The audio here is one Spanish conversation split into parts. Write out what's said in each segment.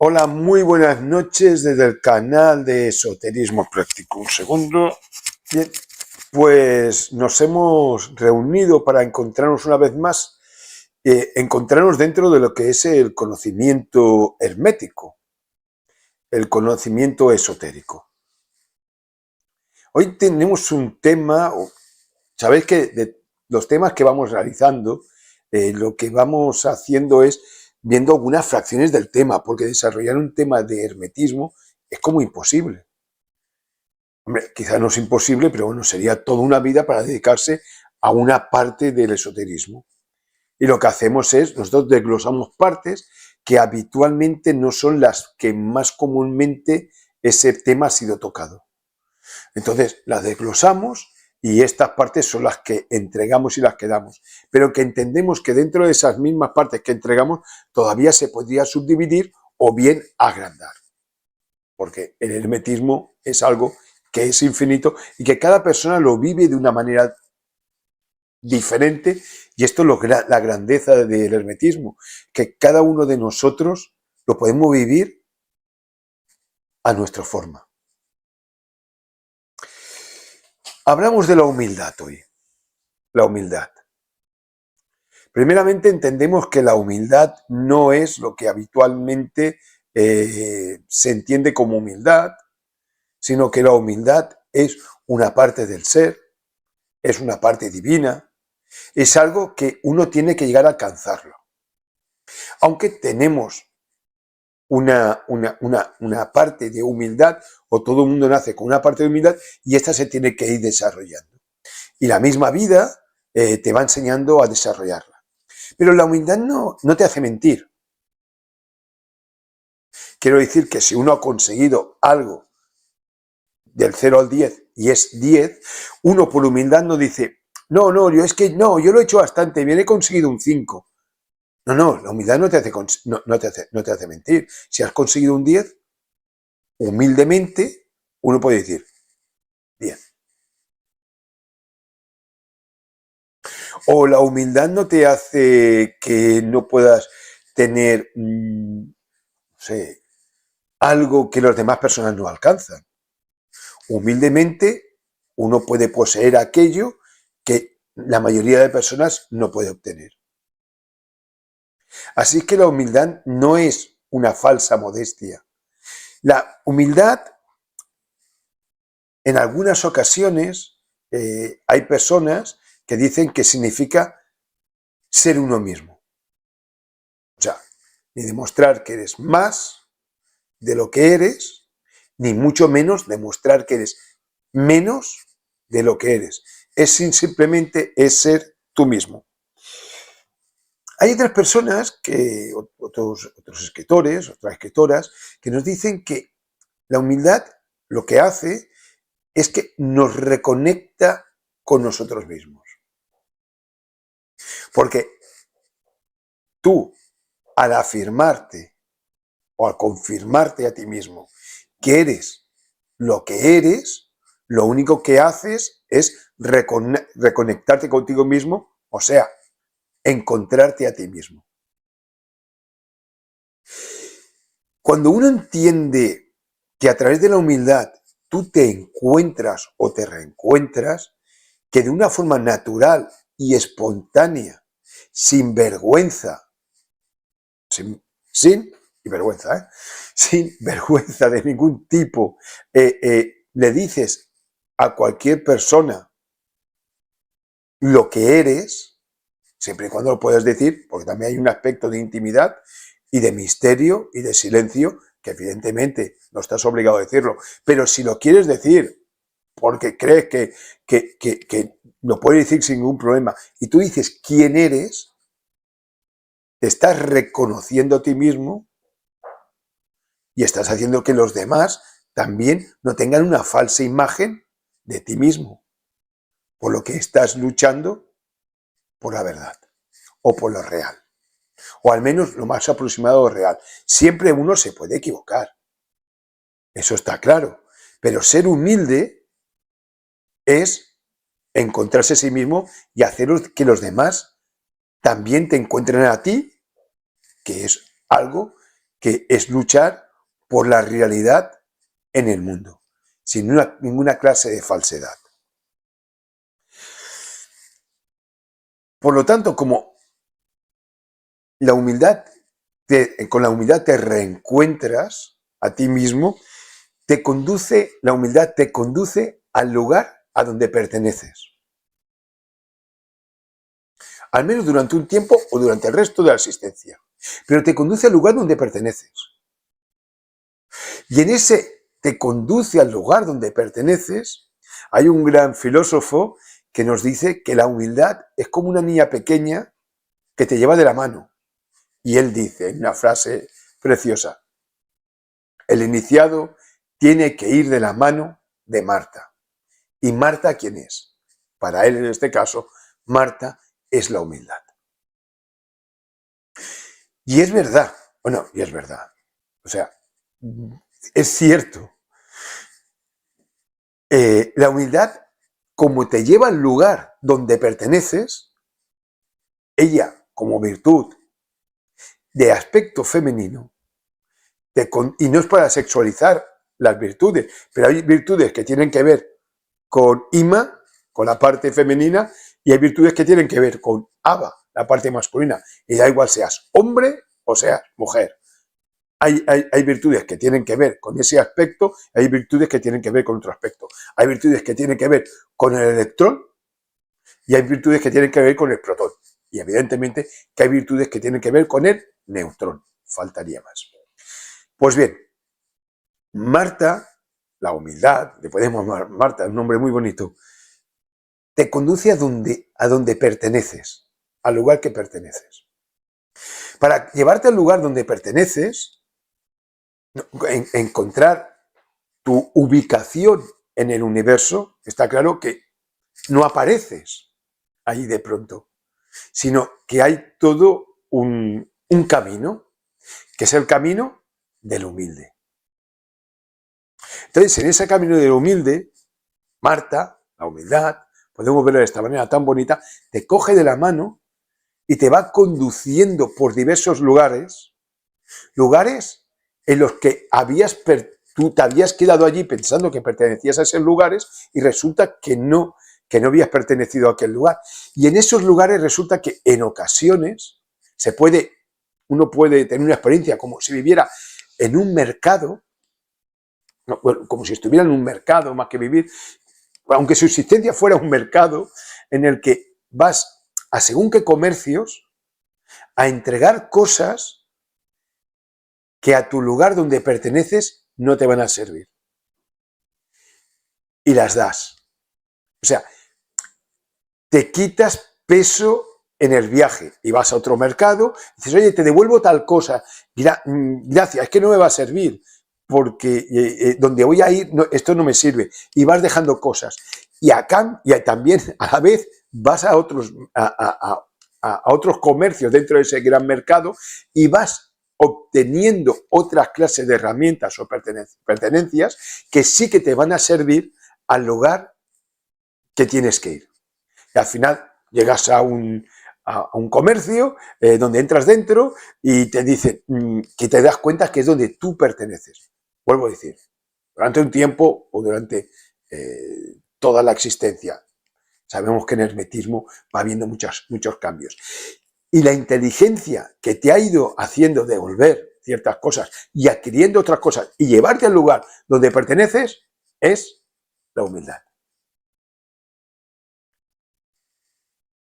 Hola, muy buenas noches desde el canal de Esoterismo Práctico. Un segundo. Bien, pues nos hemos reunido para encontrarnos una vez más, encontrarnos dentro de lo que es el conocimiento hermético, el conocimiento esotérico. Hoy tenemos un tema, sabéis que de los temas que vamos realizando, lo que vamos haciendo es viendo algunas fracciones del tema, porque desarrollar un tema de hermetismo es como imposible. Hombre, quizá no es imposible, pero bueno, sería toda una vida para dedicarse a una parte del esoterismo. Y lo que hacemos es, nosotros desglosamos partes que habitualmente no son las que más comúnmente ese tema ha sido tocado. Entonces, las desglosamos y estas partes son las que entregamos y las que damos. Pero que entendemos que dentro de esas mismas partes que entregamos todavía se podría subdividir o bien agrandar. Porque el hermetismo es algo que es infinito y que cada persona lo vive de una manera diferente, y esto es la grandeza del hermetismo, que cada uno de nosotros lo podemos vivir a nuestra forma. Hablamos de la humildad hoy. La humildad. Primeramente entendemos que la humildad no es lo que habitualmente se entiende como humildad, sino que la humildad es una parte del ser, es una parte divina, es algo que uno tiene que llegar a alcanzarlo. Aunque tenemos una parte de humildad, o todo el mundo nace con una parte de humildad, y esta se tiene que ir desarrollando. Y la misma vida te va enseñando a desarrollarla. Pero la humildad no te hace mentir. Quiero decir que si uno ha conseguido algo del 0 al 10 y es 10, uno por humildad no dice, no, yo lo he hecho bastante bien, he conseguido un 5. No, la humildad no te hace mentir. Si has conseguido un 10, humildemente, uno puede decir, bien. O la humildad no te hace que no puedas tener, no sé, algo que las demás personas no alcanzan. Humildemente, uno puede poseer aquello que la mayoría de personas no puede obtener. Así que la humildad no es una falsa modestia. La humildad, en algunas ocasiones, hay personas que dicen que significa ser uno mismo. O sea, ni demostrar que eres más de lo que eres, ni mucho menos demostrar que eres menos de lo que eres. Simplemente es ser tú mismo. Hay otras personas, otros escritores, otras escritoras, que nos dicen que la humildad lo que hace es que nos reconecta con nosotros mismos. Porque tú, al afirmarte o al confirmarte a ti mismo que eres lo que eres, lo único que haces es reconectarte contigo mismo, o sea, encontrarte a ti mismo. Cuando uno entiende que a través de la humildad tú te encuentras o te reencuentras, que de una forma natural y espontánea, sin vergüenza, sin vergüenza, sin vergüenza de ningún tipo, le dices a cualquier persona lo que eres, siempre y cuando lo puedas decir, porque también hay un aspecto de intimidad y de misterio y de silencio que evidentemente no estás obligado a decirlo, pero si lo quieres decir porque crees que lo puedes decir sin ningún problema y tú dices quién eres, te estás reconociendo a ti mismo y estás haciendo que los demás también no tengan una falsa imagen de ti mismo, por lo que estás luchando por la verdad o por lo real, o al menos lo más aproximado a lo real. Siempre uno se puede equivocar, eso está claro, pero ser humilde es encontrarse a sí mismo y hacer que los demás también te encuentren a ti, que es algo que es luchar por la realidad en el mundo, sin ninguna clase de falsedad. Por lo tanto, como la humildad, con la humildad te reencuentras a ti mismo, la humildad te conduce al lugar a donde perteneces. Al menos durante un tiempo o durante el resto de la existencia. Pero te conduce al lugar donde perteneces. Y en ese te conduce al lugar donde perteneces, hay un gran filósofo que nos dice que la humildad es como una niña pequeña que te lleva de la mano. Y él dice, en una frase preciosa, el iniciado tiene que ir de la mano de Marta. ¿Y Marta quién es? Para él, en este caso, Marta es la humildad. Y es verdad, bueno, y es verdad. O sea, es cierto. La humildad, como te lleva al lugar donde perteneces, ella, como virtud de aspecto femenino, y no es para sexualizar las virtudes, pero hay virtudes que tienen que ver con Ima, con la parte femenina, y hay virtudes que tienen que ver con Aba, la parte masculina, y da igual seas hombre o seas mujer. Hay virtudes que tienen que ver con ese aspecto, hay virtudes que tienen que ver con otro aspecto. Hay virtudes que tienen que ver con el electrón y hay virtudes que tienen que ver con el protón. Y evidentemente que hay virtudes que tienen que ver con el neutrón. Faltaría más. Pues bien, Marta, la humildad, le podemos llamar Marta, un nombre muy bonito, te conduce a donde perteneces, al lugar que perteneces. Para llevarte al lugar donde perteneces, encontrar tu ubicación en el universo, está claro que no apareces ahí de pronto, sino que hay todo un camino, que es el camino del humilde. Entonces, en ese camino del humilde, Marta, la humildad, podemos verlo de esta manera tan bonita, te coge de la mano y te va conduciendo por diversos lugares en los que tú te habías quedado allí pensando que pertenecías a esos lugares y resulta que no habías pertenecido a aquel lugar. Y en esos lugares resulta que en ocasiones uno puede tener una experiencia como si viviera en un mercado, como si estuviera en un mercado más que vivir, aunque su existencia fuera un mercado en el que vas a según qué comercios a entregar cosas que a tu lugar donde perteneces no te van a servir. Y las das. O sea, te quitas peso en el viaje y vas a otro mercado, dices, oye, te devuelvo tal cosa, gracias, es que no me va a servir, porque donde voy a ir, esto no me sirve, y vas dejando cosas. Y también a la vez vas a otros comercios dentro de ese gran mercado y vas obteniendo otras clases de herramientas o pertenencias que sí que te van a servir al lugar que tienes que ir. Y al final llegas a un comercio donde entras dentro y te dicen que te das cuenta que es donde tú perteneces. Vuelvo a decir, durante un tiempo o durante toda la existencia. Sabemos que en el hermetismo va habiendo muchos cambios. Y la inteligencia que te ha ido haciendo devolver ciertas cosas y adquiriendo otras cosas y llevarte al lugar donde perteneces es la humildad.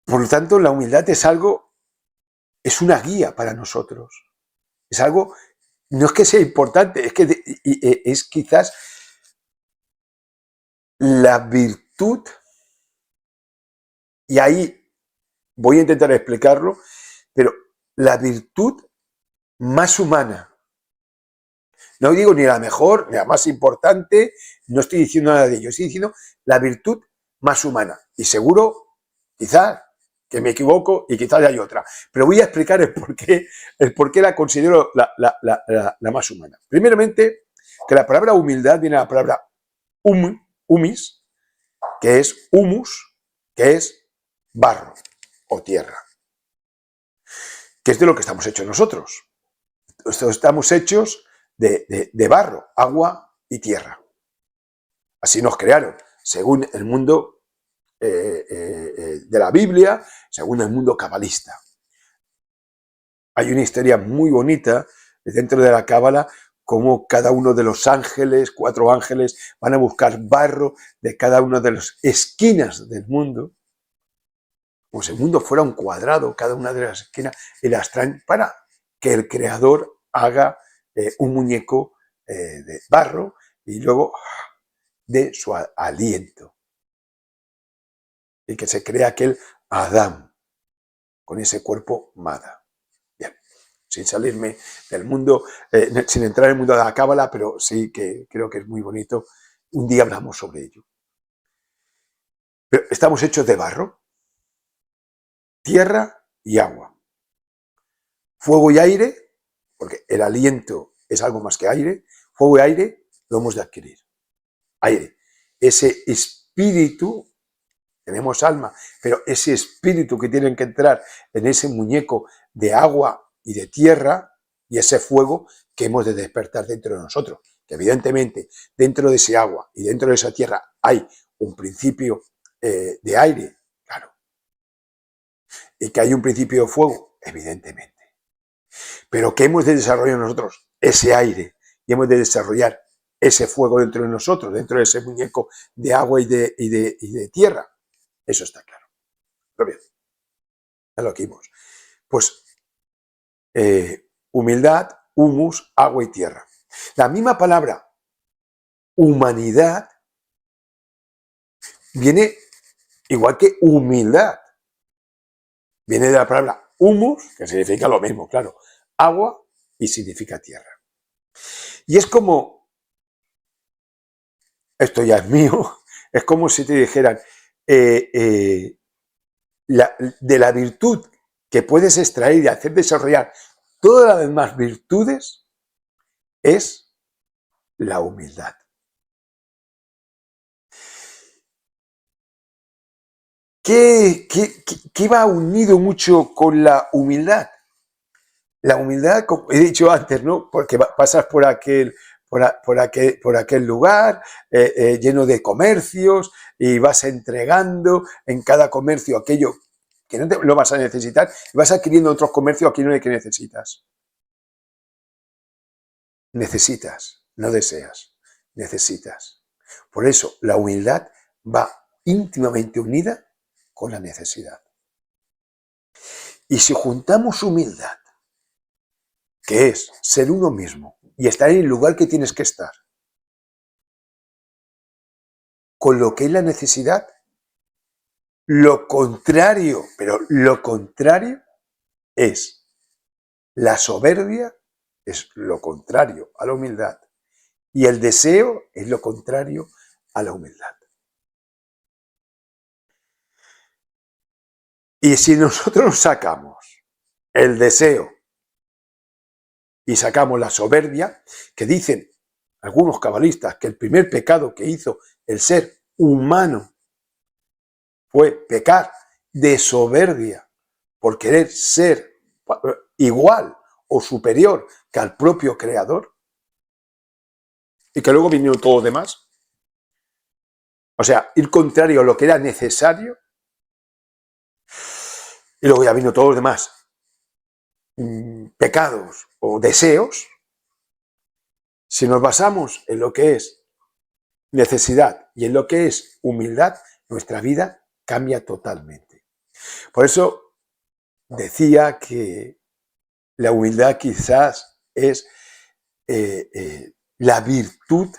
Por lo tanto, la humildad es una guía para nosotros. Es algo, no es que sea importante, es que es quizás la virtud, y ahí voy a intentar explicarlo, pero la virtud más humana. No digo ni la mejor, ni la más importante, no estoy diciendo nada de ello, estoy diciendo la virtud más humana. Y seguro, quizás, que me equivoco y quizás hay otra. Pero voy a explicar el por qué la considero la más humana. Primeramente, que la palabra humildad viene de la palabra humis, que es humus, que es barro o tierra, que es de lo que estamos hechos nosotros. estamos hechos de barro, agua y tierra. Así nos crearon, según el mundo de la Biblia, según el mundo cabalista. Hay una historia muy bonita dentro de la Cábala, como cada uno de los ángeles, 4 ángeles, van a buscar barro de cada una de las esquinas del mundo, como si el mundo fuera un cuadrado, cada una de las esquinas, y las traen para que el creador haga un muñeco de barro y luego de su aliento. Y que se crea aquel Adán con ese cuerpo Mada. Bien, sin salirme del mundo, sin entrar en el mundo de la Cábala, pero sí que creo que es muy bonito. Un día hablamos sobre ello. Pero estamos hechos de barro, tierra y agua. Fuego y aire, porque el aliento es algo más que aire. Fuego y aire lo hemos de adquirir. Aire, ese espíritu, tenemos alma, pero ese espíritu que tiene que entrar en ese muñeco de agua y de tierra, y ese fuego que hemos de despertar dentro de nosotros. Que evidentemente dentro de ese agua y dentro de esa tierra hay un principio de aire, claro. Y que hay un principio de fuego, evidentemente. Pero que hemos de desarrollar nosotros ese aire y hemos de desarrollar ese fuego dentro de nosotros, dentro de ese muñeco de agua y de tierra. Eso está claro. Pero bien, es lo que vimos. Pues humildad, humus, agua y tierra. La misma palabra humanidad viene igual que humildad. Viene de la palabra humus, que significa lo mismo, claro, agua y significa tierra. Y es como, esto ya es mío, es como si te dijeran, de la virtud que puedes extraer y hacer desarrollar todas las demás virtudes es la humildad. ¿Qué va unido mucho con la humildad? La humildad, como he dicho antes, ¿no? Porque pasas por aquel lugar lleno de comercios y vas entregando en cada comercio aquello que no te lo vas a necesitar y vas adquiriendo otros comercios aquí no hay que necesitas. Necesitas, no deseas, necesitas. Por eso la humildad va íntimamente unida con la necesidad. Y si juntamos humildad, que es ser uno mismo y estar en el lugar que tienes que estar, con lo que es la necesidad, lo contrario, pero lo contrario es la soberbia, es lo contrario a la humildad, y el deseo es lo contrario a la humildad. Y si nosotros sacamos el deseo y sacamos la soberbia, que dicen algunos cabalistas que el primer pecado que hizo el ser humano fue pecar de soberbia por querer ser igual o superior que al propio creador, y que luego vinieron todos los demás. O sea, ir contrario a lo que era necesario, y luego ya vino todos los demás pecados o deseos. Si nos basamos en lo que es necesidad y en lo que es humildad, nuestra vida cambia totalmente. Por eso decía que la humildad quizás es la virtud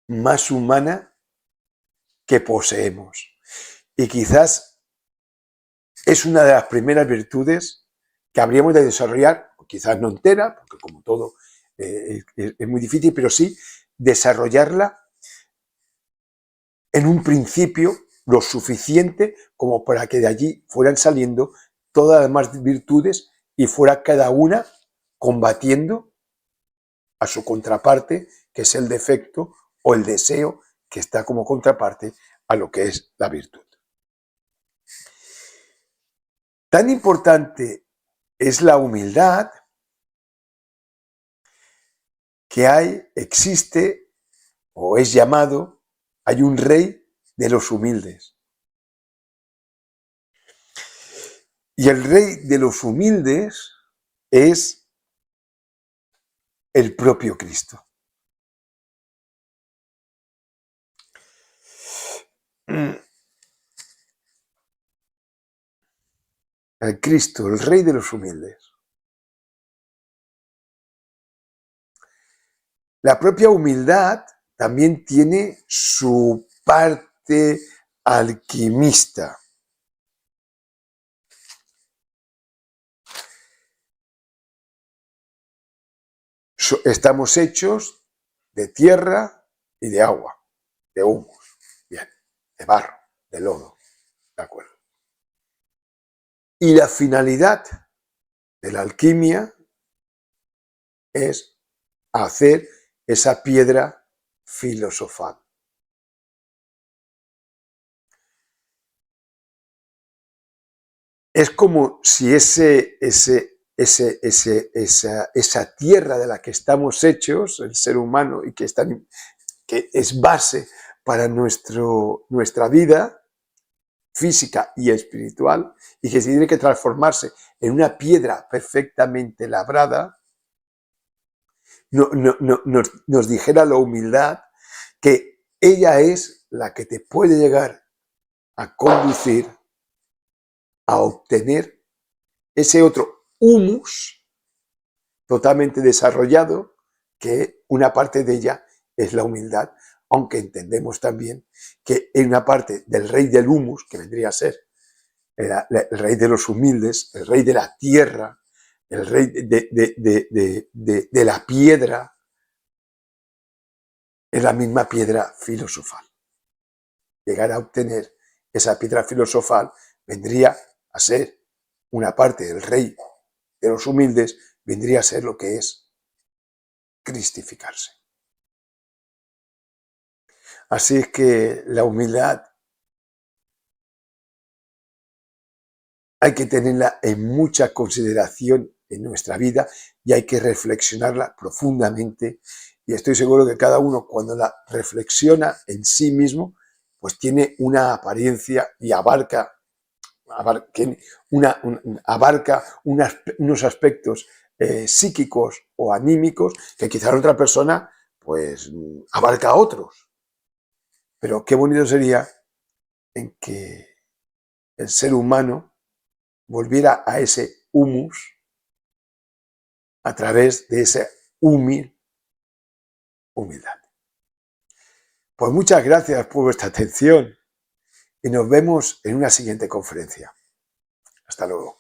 más humana que poseemos. Y quizás es una de las primeras virtudes que habríamos de desarrollar, quizás no entera, porque como todo es muy difícil, pero sí desarrollarla en un principio lo suficiente como para que de allí fueran saliendo todas las demás virtudes y fuera cada una combatiendo a su contraparte, que es el defecto o el deseo que está como contraparte a lo que es la virtud. Tan importante es la humildad que existe o es llamado, hay un rey de los humildes. Y el rey de los humildes es el propio Cristo. El Cristo, el rey de los humildes. La propia humildad también tiene su parte alquimista. Estamos hechos de tierra y de agua, de humus, bien, de barro, de lodo, ¿de acuerdo? Y la finalidad de la alquimia es hacer esa piedra filosofal. Es como si esa tierra de la que estamos hechos, el ser humano, y que es base para nuestra vida física y espiritual, y que se tiene que transformarse en una piedra perfectamente labrada, nos dijera la humildad que ella es la que te puede llegar a conducir a obtener ese otro humus totalmente desarrollado, que una parte de ella es la humildad, aunque entendemos también que en una parte del rey del humus, que vendría a ser el rey de los humildes, el rey de la tierra, el rey de la piedra, es la misma piedra filosofal. Llegar a obtener esa piedra filosofal vendría a ser una parte del rey de los humildes, vendría a ser lo que es cristificarse. Así es que la humildad hay que tenerla en mucha consideración en nuestra vida y hay que reflexionarla profundamente, y estoy seguro que cada uno, cuando la reflexiona en sí mismo, pues tiene una apariencia y abarca unos aspectos psíquicos o anímicos que quizá otra persona pues abarca otros. Pero qué bonito sería en que el ser humano volviera a ese humus a través de esa humildad. Pues muchas gracias por vuestra atención y nos vemos en una siguiente conferencia. Hasta luego.